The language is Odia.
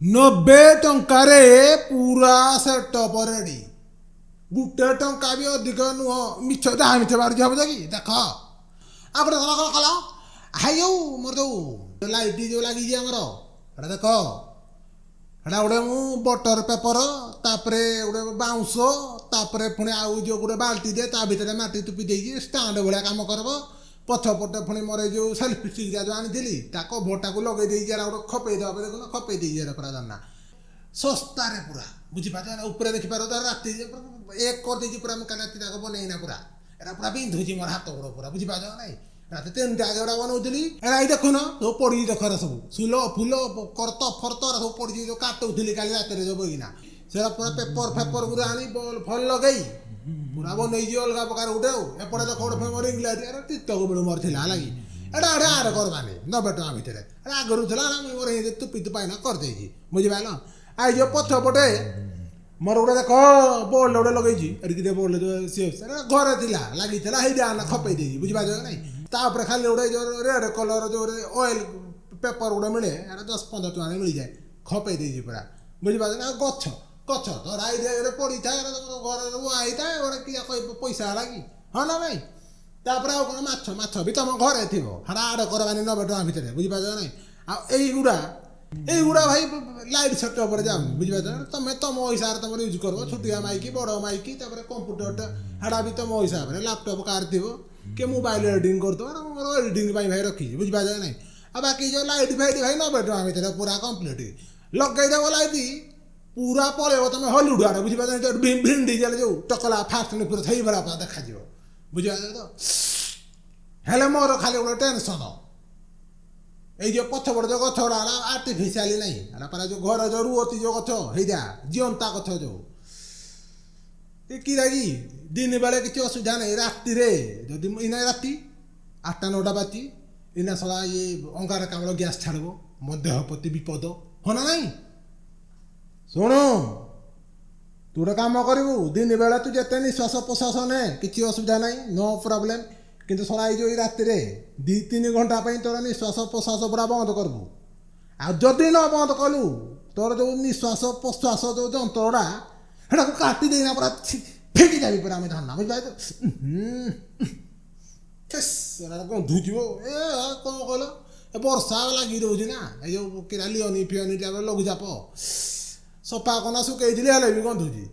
90 ଟଙ୍କାରେ ପୁରା ସେଟଅପ୍ ରେଡି। ଗୁଟେ ଟଙ୍କା ବି ଅଧିକ ନୁହଁ। ମିଛ ଯାହା ମିଛ ବାହାରୁଛି ହବ କି ଦେଖ। ଆଉ ଗୋଟେ କଣ କଲ ହାଇ ଯୋଉ ମୋର ଯୋଉ ଲାଇଟ୍ ଯୋଉ ଲାଗିଛି ଆମର ହେଟା ଦେଖ। ହେଟା ଗୋଟେ ମୁଁ ବଟର ପେପର ତାପରେ ଗୋଟେ ବାଉଁଶ ତାପରେ ପୁଣି ଆଉ ଯୋଉ ଗୋଟେ ବାଲ୍ଟି ଦେ ତା ଭିତରେ ମାଟି ତୁପି ଦେଇକି ଷ୍ଟାଣ୍ଡ ଭଳିଆ କାମ କରିବ। ପଛପଟେ ପୁଣି ମୋର ଏଇ ଯୋଉ ସେଲ୍ଫି ଷ୍ଟିକ୍ ଯୋଉ ଆଣିଥିଲି ତା କଭରଟାକୁ ଲଗେଇ ଦେଇକି ଏରା ଗୋଟେ ଖପେଇ ଦେବା ପାଇଁ ଦେଖୁନ ଖପେଇ ଦେଇକି ଏରା ପୁରା ଜାନା ଶସ୍ତାରେ ପୁରା ବୁଝିପାରୁଛ ଉପରେ ଦେଖିପାର ରାତି ଏକ କରିଦେଇଛି ପୁରା ମୁଁ କାଲି ରାତି ଯାକ ବନେଇନା ପୁରା ଏରା ପୁରା ବିନ୍ଧୁଛି ମୋର ହାତ ଗୋଡ଼ ପୁରା ବୁଝିପାରୁଛ ନାଇଁ ରାତି 3ଟା ଆগে ଗୁଡ଼ା ବନଉଥିଲି ଏରା ଏଇ ଦେଖୁନ ସବୁ ପଡ଼ିଛି ଦେଖ ଏରା ସବୁ ସୁଲ ଫୁଲ କରତ ଫରତ ଏରା ସବୁ ପଡ଼ିଛି ଯୋଉ କାଟୁଥିଲି କାଲି ରାତିରେ ଯୋଉ ବଇକିନା ସେରା ପୁରା ପେପର ଫେପର ଗୁରା ଆଣି ବଲ୍ ଫଲ୍ ଲଗେଇ ପୁରା ବନେଇଛି ଅଲଗା ପ୍ରକାର ଗୋଟେ ଆଉ ଏପଟେ ଦେଖ ଗୋଟେ ମୋର ରିଙ୍ଗ ଲାଇଟ୍ ଏରା ତିତକ ବେଳୁ ମୋର ଥିଲା ହେଲା କି ଏଟା ଏଟା ଆର କରବାନି 90 ଟଙ୍କା ଭିତରେ ଏଟା ଆଗରୁ ଥିଲା ମୋର ଏମିତି ତୁପି ତୁପାଇନା କରିଦେଇଛି ବୁଝିପାରିଲ। ଆଇ ଯୋଉ ପଛପଟେ ମୋର ଗୋଟେ ଦେଖ ବୋର୍ଡ ଗୋଟେ ଲଗେଇଛି ଏଠିକି ବୋର୍ଡ ଘରେ ଥିଲା ଲାଗିଥିଲା ହେଇଟା ଆନା ଖପେଇ ଦେଇଛି ବୁଝିପାରୁଛ ନାଇଁ ତାପରେ ଖାଲି ଗୋଟେ ଯୋଉ ରେଡ୍ କଲର ଯୋଉ ଅଏଲ ପେପର ଗୋଟେ ମିଳେ ଏଟା 10-15 ଟଙ୍କାରେ ମିଳିଯାଏ ଖପେଇ ଦେଇଛି ପୁରା ବୁଝିପାରୁଛ ନା। ଗଛ ଗଛ ଧରା ଏଇରେ ପଡ଼ିଥାଏ ଘରେ ଆଇଥାଏ ଗୋଟେ କିଏ କହିବ ପଇସା ହେଲା କି ହଁ ନା ଭାଇ। ତାପରେ ଆଉ କଣ ମାଛ ମାଛ ବି ତମ ଘରେ ଥିବ ହାଡ଼ା ଆଡ଼ କରବାନି 90 ଟଙ୍କା ଭିତରେ ବୁଝିପାରୁଛ ନାଇଁ। ଆଉ এইগুড়া ভাই লাইট সেটঅপরে যাওনি বুঝিপারছ তুমি তম হিসাবে তোমার ইউজ করব ছোটিয়া মাইকি বড় মাইকি তারপরে কম্পুটরটা হাড়া বি তম হিসাবে ল্যাপটপ কার থিব কে মোবাইল এডিটিং করতো মোর এডিটিং পাই ভাই রখিছি বুঝিপারছ নাই। আর বাকি যে লাইট ফাইট ভাই 90 টଙ୍କା ভিতরে পুরা কমপ্লিট লগাইদেব লাইট পুরা পড়েব তুমি হলিউড আড়ে বুঝিপারছ ভিন্ডি গেলে যে টকলা ফাস্ট পুরো সেইভଳିଆ পুরা দেখাଯିବ বুঝিপারছ তো। ହେଲେ ମୋର ଖାଲି ଗୋଟେ ଟେନସନ এই যে পছপটে যে গছ গুড়া আর্টিফিସିଆଲି নাই এটা পারা যে ঘরে যে রুয়তি যে গছ ହେଇଟା জিয়ন্তা গছ যে কি লাগি দিন বেলে কিছু অসুবিধা নাই রাত্রিরে যদি ইনা রাতি 8-9টা বাতি ইনা সলা ইয়ে অঙ্গারকাম্ল গ্যাস ছাড়ব ମୋ ଦେହ ପ୍ରତି ବିପଦ ହଁ ନା ନାଇଁ। ଶୁଣୁ ତୁ ଗୋଟେ କାମ କରିବୁ ଦିନ ବେଳେ ତୁ ଯେତେ ନିଶ୍ୱାସ ପ୍ରଶ୍ୱାସ ନେ କିଛି ଅସୁବିଧା ନାହିଁ ନୋ ପ୍ରୋବ୍ଲେମ୍ କିନ୍ତୁ ସଲା ଏଇ ଯୋଉ ରାତିରେ 2-3 ଘଣ୍ଟା ପାଇଁ ତୋର ନିଶ୍ୱାସ ପ୍ରଶ୍ୱାସ ପୁରା ବନ୍ଦ କରିବୁ। ଆଉ ଯଦି ନ ବନ୍ଦ କଲୁ ତୋର ଯୋଉ ନିଶ୍ୱାସ ପ୍ରଶ୍ୱାସ ଯୋଉ ଯନ୍ତ୍ରଟା ସେଟାକୁ କାଟି ଦେଇନା ପୁରା ଫେକି ଯାବି ପୁରା ଆମେ ଧାନ ବୁଝିପାରୁଛ। ଗନ୍ଧୁଯିବ ଏ କ'ଣ କହିଲ ଏ ବର୍ଷା ଲାଗି ରହୁଛି ନା ଏଇ ଯୋଉ କିରା ଲିଅନି ଫିଅନି ଲଘୁଚାପ ସଫା କନା ଶୁକେଇଥିଲି ହେଲେ ବି ଗନ୍ଧୁଛି।